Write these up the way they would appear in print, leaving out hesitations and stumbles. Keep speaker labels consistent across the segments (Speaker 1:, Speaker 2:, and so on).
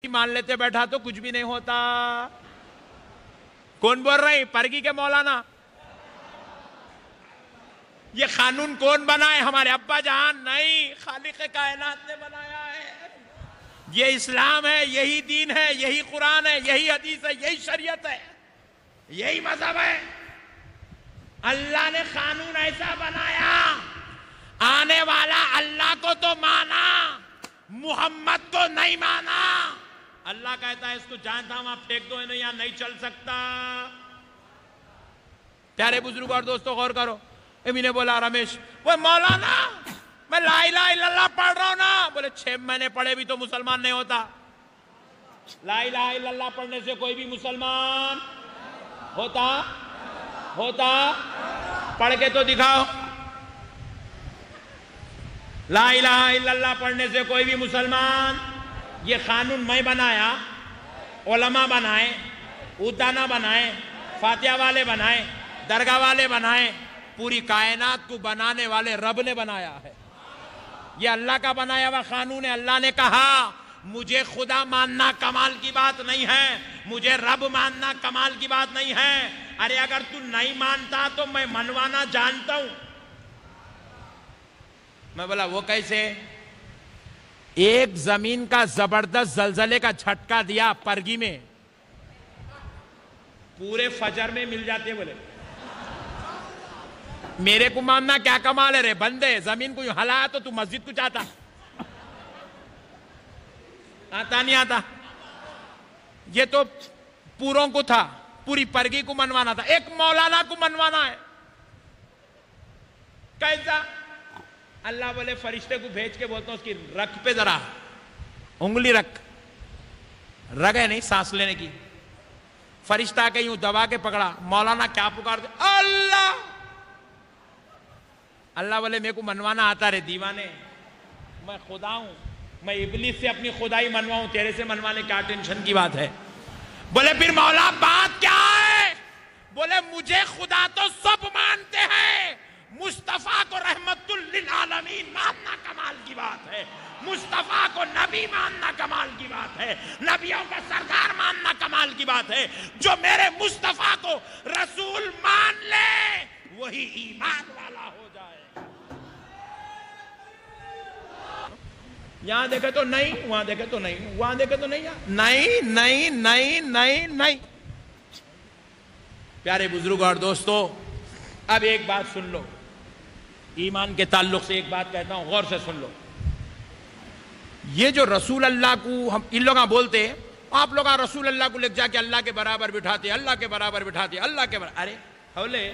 Speaker 1: مان لیتے بیٹھا تو کچھ بھی نہیں ہوتا. کون بول رہے ہیں؟ پرگی کے مولانا. یہ قانون کون بنائے؟ ہمارے ابا جان نہیں، خالق کائنات نے بنایا ہے. یہ اسلام ہے، یہی دین ہے، یہی قرآن ہے، یہی حدیث ہے، یہی شریعت ہے، یہی مذہب ہے. اللہ نے قانون ایسا بنایا، آنے والا اللہ کو تو مانا، محمد کو نہیں مانا. اللہ کہتا ہے اس کو جہاں تھا وہاں پھینک دو، انہیں یہاں نہیں چل سکتا. پیارے بزرگ اور دوستو غور کرو. امی نے بولا رمیش، وہ مولانا میں لا الہ الا اللہ پڑھ رہا ہوں نا. بولے 6 مہینے پڑھے بھی تو مسلمان نہیں ہوتا. لا الہ الا اللہ پڑھنے سے کوئی بھی مسلمان ہوتا؟ پڑھ کے تو دکھاؤ. لا الہ الا اللہ پڑھنے سے کوئی بھی مسلمان. یہ قانون میں بنایا، علماء بنائے، اوتانا بنائے، فاتحہ والے بنائے، درگاہ والے بنائے. پوری کائنات کو بنانے والے رب نے بنایا ہے. یہ اللہ کا بنایا ہوا قانون ہے. اللہ نے کہا مجھے خدا ماننا کمال کی بات نہیں ہے، مجھے رب ماننا کمال کی بات نہیں ہے. ارے اگر تو نہیں مانتا تو میں منوانا جانتا ہوں. میں بولا وہ کیسے؟ ایک زمین کا زبردست زلزلے کا جھٹکا دیا پرگی میں، پورے فجر میں مل جاتے. بولے میرے کو ماننا کیا کمال ہے رے بندے؟ زمین کو یوں ہلایا تو مسجد کو چاہتا؟ آتا نہیں آتا؟ یہ تو پوروں کو تھا، پوری پرگی کو منوانا تھا، ایک مولانا کو منوانا ہے. کیسا؟ اللہ بولے فرشتے کو بھیج کے بولتا ہوں اس کی رگ پہ ذرا انگلی رکھ. رگ ہے نہیں سانس لینے کی. فرشتہ کے یوں دبا کے پکڑا. مولانا کیا پکار دے؟ اللہ. اللہ بولے میرے کو منوانا آتا رے دیوانے، میں خدا ہوں، میں ابلیس سے اپنی خدائی منواؤں، تیرے سے منوانے کیا ٹینشن کی بات ہے؟ بولے پھر مولا بات کیا ہے؟ بولے مجھے خدا تو سب مانتے ہیں، مصطفیٰ کو رحمت للعالمین ماننا کمال کی بات ہے، مصطفیٰ کو نبی ماننا کمال کی بات ہے، نبیوں کا سردار ماننا کمال کی بات ہے. جو میرے مصطفیٰ کو رسول مان لے وہی ایمان والا ہو جائے. یہاں دیکھے تو نہیں، وہاں دیکھے تو نہیں، وہاں دیکھے تو نہیں، نہیں نہیں نہیں نہیں نہیں. پیارے بزرگ اور دوستو، اب ایک بات سن لو. ایمان کے تعلق سے ایک بات کہتا ہوں، غور سے سن لو. یہ جو رسول اللہ کو ہم ان لوگاں بولتے، آپ لوگ رسول اللہ کو لے جا کے اللہ کے برابر بٹھاتے، اللہ کے برابر بٹھاتے، اللہ کے برابر. ارے حولے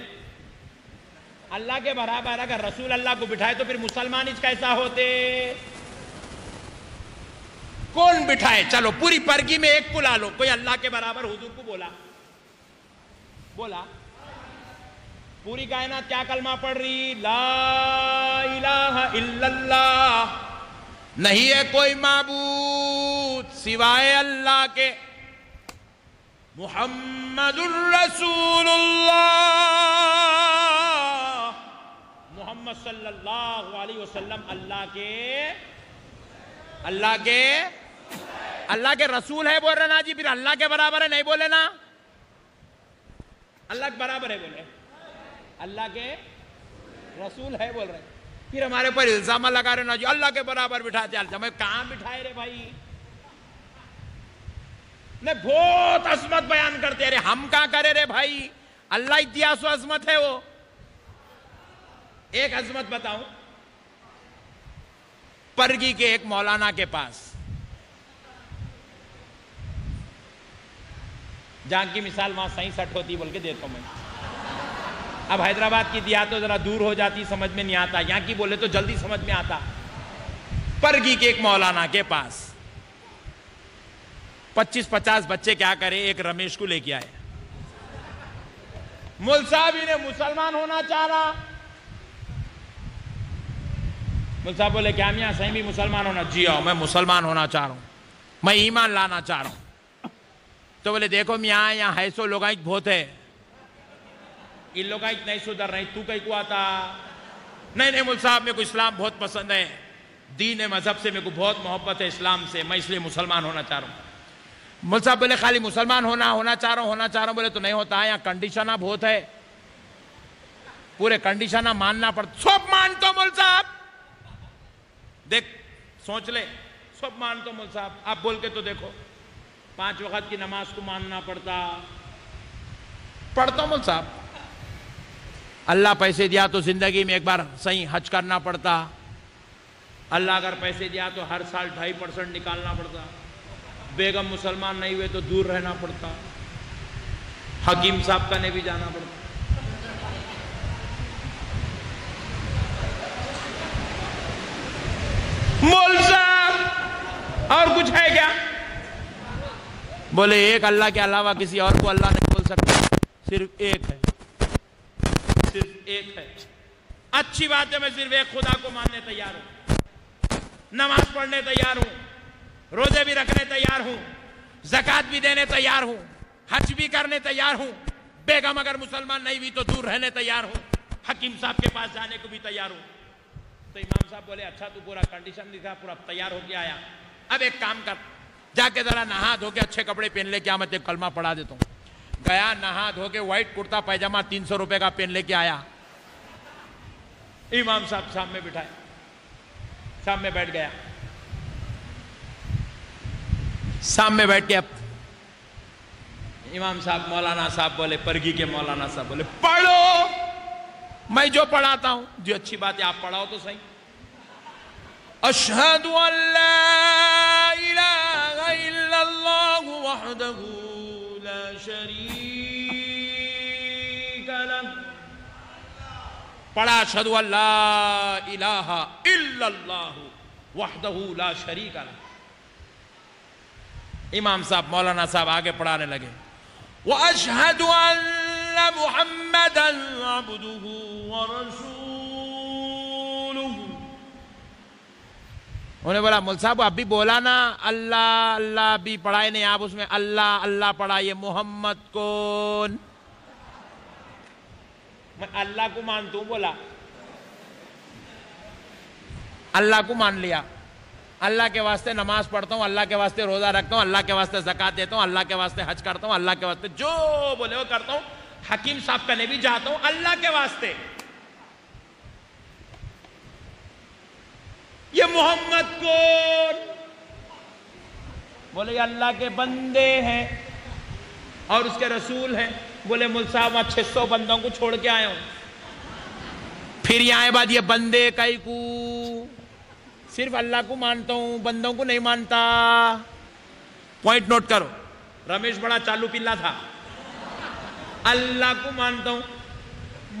Speaker 1: اللہ کے برابر اگر رسول اللہ کو بٹھائے تو پھر مسلمان اس کیسا ہوتے؟ کون بٹھائے؟ چلو پوری پرگی میں ایک کو لا لو، کوئی اللہ کے برابر حضور کو بولا؟ پوری کائنات کیا کلمہ پڑھ رہی؟ لا الہ الا اللہ، نہیں ہے کوئی معبود سوائے اللہ کے، محمد الرسول اللہ، محمد صلی اللہ علیہ وسلم اللہ کے رسول ہے بول رہے نا جی. پھر اللہ کے برابر ہے نہیں بولے نا؟ اللہ کے برابر ہے بولے، اللہ کے رسول ہے بول رہے. پھر ہمارے پر الزامہ لگا رہے نا جی اللہ کے برابر بٹھاتے. میں کہاں بٹھائے رے بھائی؟ نہیں بہت عظمت بیان کرتے رہے، ہم کہاں کرے رے بھائی؟ اللہ اتیاس و عظمت ہے. وہ ایک عظمت بتاؤں، پرگی کے ایک مولانا کے پاس جہاں کی مثال وہاں 67 ہوتی بول کے دیتا ہوں میں. اب حیدرآباد کی دیا تو ذرا دور ہو جاتی، سمجھ میں نہیں آتا. یہاں کی بولے تو جلدی سمجھ میں آتا. پرگی کے ایک مولانا کے پاس 25-50 بچے کیا کرے، ایک رمیش کو لے کے آئے. مول صاحب انہیں مسلمان ہونا چاہ رہا. مول صاحب بولے کیا میاں صحیح بھی مسلمان ہونا؟ جی ہاں میں مسلمان ہونا چاہ رہا ہوں، میں ایمان لانا چاہ رہا ہوں. تو بولے دیکھو میاں یہاں ہے سو لوگاں بہت ہے، ان لوگاں نہیں سدھر رہے، تو کہیں کو آتا؟ نہیں مول صاحب میرے کو اسلام بہت پسند ہے، دین مذہب سے میرے کو بہت محبت ہے، اسلام سے، میں اس لیے مسلمان ہونا چاہ رہا ہوں. مول صاحب بولے خالی مسلمان ہونا چاہ رہا ہوں بولے تو نہیں ہوتا، یہاں کنڈیشنہ بہت ہے، پورے کنڈیشنہ ماننا پڑتا. سب مانتا مول صاحب، دیکھ سوچ لے، سب مانتا مول صاحب. آپ بول کے تو دیکھو، 5 وقت کی نماز کو ماننا پڑتا مول صاحب. اللہ پیسے دیا تو زندگی میں ایک بار صحیح حج کرنا پڑتا. اللہ اگر پیسے دیا تو ہر سال 2.5% نکالنا پڑتا. بیگم مسلمان نہیں ہوئے تو دور رہنا پڑتا. حکیم صاحب کا نے بھی جانا پڑتا. مول صاحب اور کچھ ہے کیا؟ بولے ایک اللہ کے علاوہ کسی اور کو اللہ نہیں بول سکتا، صرف ایک ہے، صرف ایک ہے. اچھی بات ہے، میں صرف ایک خدا کو ماننے تیار ہوں، نماز پڑھنے تیار ہوں، روزے بھی رکھنے تیار ہوں، زکوٰۃ بھی دینے تیار ہوں، حج بھی کرنے تیار ہوں. بیگم اگر مسلمان نہیں ہوئی تو دور رہنے تیار ہوں، حکیم صاحب کے پاس جانے کو بھی تیار ہوں. تو امام صاحب بولے اچھا تو پورا کنڈیشن دکھا، پورا تیار ہو کے آیا، اب ایک کام کر، جا کے ذرا نہا دھو کے اچھے کپڑے پہن لے کے آ، میں تیرے کلمہ پڑھا دیتا ہوں. گیا نہا دھو کے وائٹ کرتا پیجامہ 300 روپے کا پہن لے کے آیا. امام صاحب سامنے بٹھائے، سامنے بیٹھ گیا. سامنے بیٹھ کے اب امام صاحب مولانا صاحب بولے، پرگی کے مولانا صاحب بولے پڑھو، میں جو پڑھاتا ہوں. جو اچھی بات ہے آپ پڑھاؤ تو صحیح. اشہد ان لا الہ الا اللہ وحدہ لا شریک لہ. پڑھا اشہد ان لا الہ الا اللہ وحدہ لا شریک لہ. امام صاحب مولانا صاحب آگے پڑھانے لگے، وَأَشْهَدُ أَنَّ مُحَمَّدًا عَبْدُهُ وَرَسُولُهُ. انہوں نے بولا مول صاحب اب بھی بولا نا اللہ اللہ، بھی پڑھائے نہیں آپ، اس میں اللہ اللہ پڑھا، یہ محمد کون؟ میں اللہ کو مانتا ہوں، بولا اللہ کو مان لیا، اللہ کے واسطے نماز پڑھتا ہوں، اللہ کے واسطے روزہ رکھتا ہوں، اللہ کے واسطے زکوٰۃ دیتا ہوں، اللہ کے واسطے حج کرتا ہوں، اللہ کے واسطے جو بولے وہ کرتا ہوں. حکیم صاحب کا نے بھی جاتا ہوں اللہ کے واسطے. یہ محمد کون؟ بولے یہ اللہ کے بندے ہیں اور اس کے رسول ہیں. بولے مول صاحب وہاں 600 بندوں کو چھوڑ کے آئے ہوں، پھر یہاں آئے بعد یہ بندے کئی کو، صرف اللہ کو مانتا ہوں، بندوں کو نہیں مانتا. پوائنٹ نوٹ کرو، رمیش بڑا چالو پلا تھا. اللہ کو مانتا ہوں،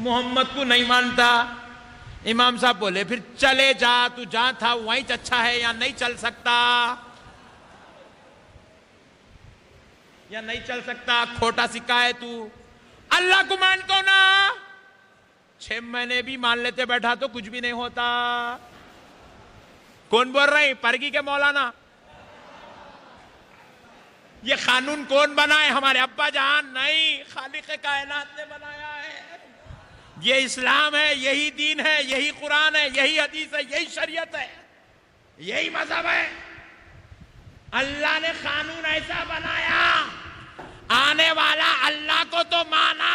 Speaker 1: محمد کو نہیں مانتا. امام صاحب بولے پھر چلے جا، تو جہاں تھا وہیں اچھا ہے، یا نہیں چل سکتا، یا نہیں چل سکتا، کھوٹا سکا ہے تو. اللہ کو مانتا ہوں نا، 6 مہینے بھی مان لیتے بیٹھا تو کچھ بھی نہیں ہوتا. کون بول رہے ہیں؟ پرگی کے مولانا. یہ قانون کون بنائے؟ ہمارے ابا جان نہیں، خالق کائنات نے بنایا ہے. یہ اسلام ہے، یہی دین ہے، یہی قرآن ہے، یہی حدیث ہے، یہی شریعت ہے، یہی مذہب ہے. اللہ نے قانون ایسا بنایا، آنے والا اللہ کو تو مانا،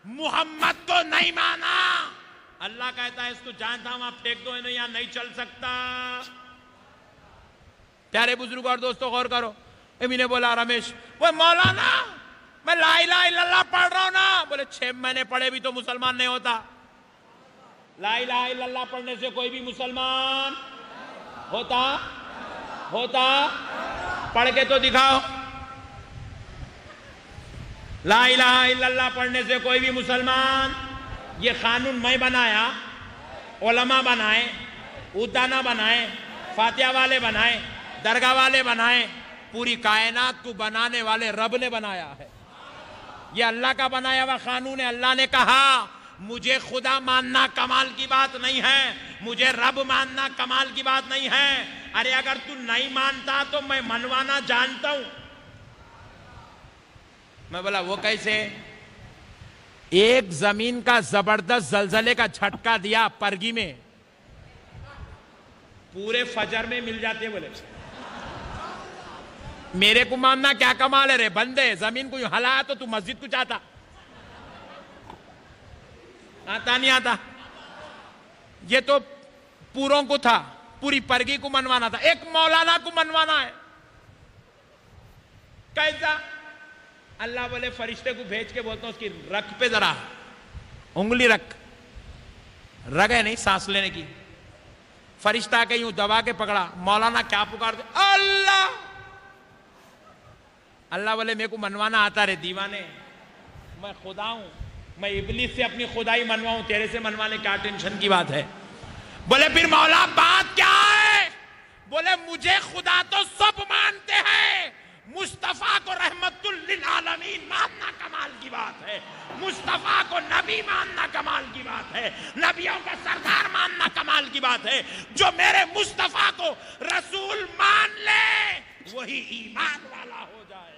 Speaker 1: محمد کو نہیں مانا. اللہ کہتا ہے اس کو جہاں تھا وہاں پھینک دو، یہاں نہیں چل سکتا. پیارے بزرگ اور دوستو غور کرو. امی نے بولا رمیش وہ مولانا میں لا الہ الا اللہ پڑھ رہا ہوں نا. بولے 6 مہینے پڑھے بھی تو مسلمان نہیں ہوتا. لا الہ الا اللہ پڑھنے سے کوئی بھی مسلمان ہوتا؟ پڑھ کے تو دکھاؤ. لا الہ الا اللہ پڑھنے سے کوئی بھی مسلمان. یہ قانون میں بنایا، علماء بنائے، ادانا بنائے، فاتحہ والے بنائے، درگاہ والے بنائے، پوری کائنات کو بنانے والے رب نے بنایا ہے. یہ اللہ کا بنایا ہوا قانون ہے. اللہ نے کہا مجھے خدا ماننا کمال کی بات نہیں ہے، مجھے رب ماننا کمال کی بات نہیں ہے. ارے اگر تو نہیں مانتا تو میں منوانا جانتا ہوں. میں بولا وہ کیسے؟ ایک زمین کا زبردست زلزلے کا جھٹکا دیا پرگی میں، پورے فجر میں مل جاتے. بولے میرے کو ماننا کیا کمال ہے رے بندے، زمین کو یوں ہلایا تو مسجد کو چاہتا، آتا نہیں آتا؟ یہ تو پوروں کو تھا، پوری پرگی کو منوانا تھا، ایک مولانا کو منوانا ہے۔ کیسا؟ اللہ بولے فرشتے کو بھیج کے بولتا ہوں اس کی رکھ پہ ذرا انگلی رکھ، رگ ہے نہیں سانس لینے کی، فرشتہ آ کے یوں دبا کے پکڑا، مولانا کیا پکار دے؟ اللہ! اللہ بولے میرے کو منوانا آتا رے دیوانے، میں خدا ہوں، میں ابلیس سے اپنی خدائی منواؤں، تیرے سے منوانے کیا ٹینشن کی بات ہے؟ بولے پھر مولا بات کیا ہے؟ بولے مجھے خدا تو سب مانتے ہیں، مصطفیٰ کو رحمت للعالمین ماننا کمال کی بات ہے، مصطفیٰ کو نبی ماننا کمال کی بات ہے، نبیوں کا سردار ماننا کمال کی بات ہے۔ جو میرے مصطفیٰ کو رسول مان لے وہی ایمان والا ہو جائے۔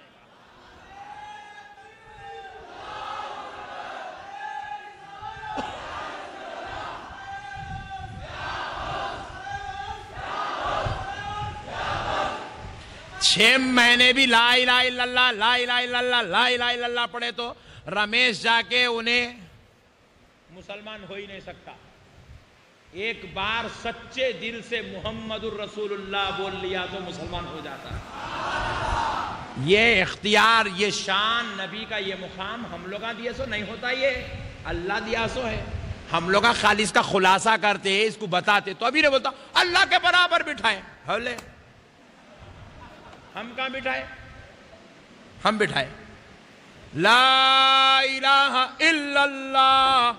Speaker 1: چھ مہینے بھی لا الہ الا اللہ لا الہ الا اللہ لا الہ الا اللہ پڑھے تو رمیش جا کے انہیں مسلمان ہو ہی نہیں سکتا۔ ایک بار سچے دل سے محمد الرسول اللہ بول لیا تو مسلمان ہو جاتا ہے۔ یہ اختیار، یہ شان، نبی کا یہ مقام ہم لوگاں دیا سو نہیں ہوتا، یہ اللہ دیا سو ہے۔ ہم لوگاں خالص کا خلاصہ کرتے اس کو بتاتے تو ابھی نہیں بولتا اللہ کے برابر بٹھائے، بولے ہم کہاں بٹھائے؟ ہم بٹھائے لا الہ الا اللہ،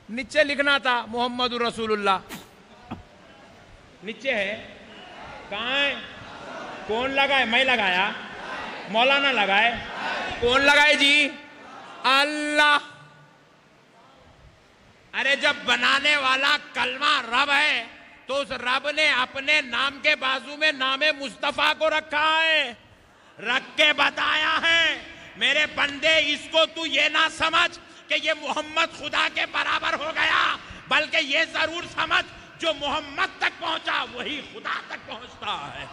Speaker 1: نیچے لکھنا تھا محمد رسول اللہ، نیچے ہے، کہاں ہے؟ کون لگائے؟ میں لگایا؟ مولانا لگائے؟ کون لگائے جی؟ اللہ۔ ارے جب بنانے والا کلمہ رب ہے تو اس رب نے اپنے نام کے بازو میں نام مصطفیٰ کو رکھا ہے، رکھ کے بتایا ہے میرے بندے اس کو تو یہ نہ سمجھ کہ یہ محمد خدا کے برابر ہو گیا، بلکہ یہ ضرور سمجھ جو محمد تک پہنچا وہی خدا تک پہنچتا ہے۔